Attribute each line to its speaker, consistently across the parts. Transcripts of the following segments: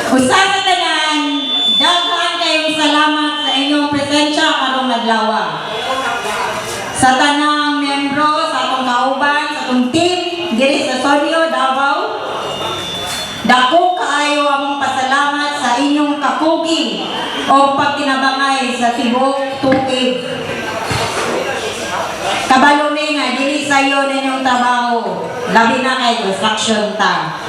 Speaker 1: Usa sa tanan, daghan kayong salamat sa inyong presensya karong adlaw. Sa tanang membro, sa atong kauban, sa atong team diri sa Sonyo, Davao. Dako kaayo among pasalamat sa inyong kakugi o pagtinabangay sa tibuok tuig. Kabalo mi nga dili sayo ninyong trabaho, labi na kay construction ta.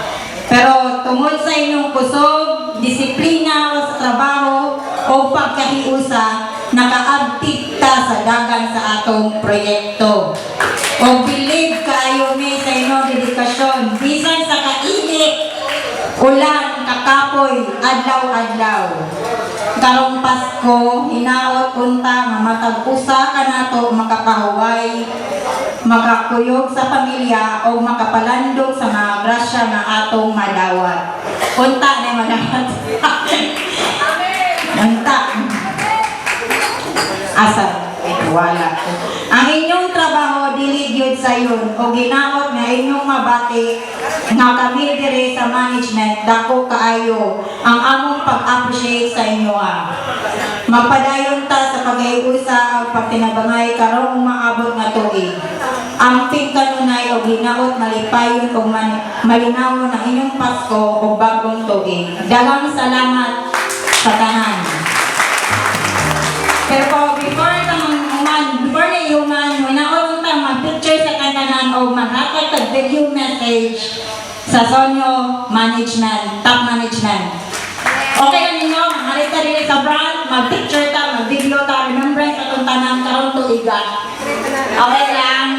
Speaker 1: Pero tungod sa inyong kusog, disiplina sa trabaho o pagkahiusa, nakaabtik ta sa dagan sa atong proyekto. O believe kaayo mi sa inyong dedikasyon, bisan sa kainit, ulan, kakapoy, adlaw-adlaw. Karong Pasko, hinaot unta nga matag usa ka nato makapahuway, makakuyog sa pamilya o makapalandong sa mga grasya nga atong madawat. Unta na madawat. Unta. Asa? Wala. Ang inyong trabaho dili gyud sayon o ginaot nga inyong mabati nga kami dire sa management dako kaayo ang among pag-appreciate sa inyo. Mapadayon ta sa paghiusa ang pagtinabangay karong maabot nga tuig. Amping kanunay o ginaot malipayon o malinawon ang inyong Pasko o bagong tuig. Daghang salamat sa tanan. Pero before na human, winaon ta mag-picture sa kananan o maghatag tag video message sa Sonyo Management, Top Management. Okay na ninyo, mahalita rin sa brand, mag-picture ta, mag-video ta, remembrance atong tanan karong tuiga. Okay?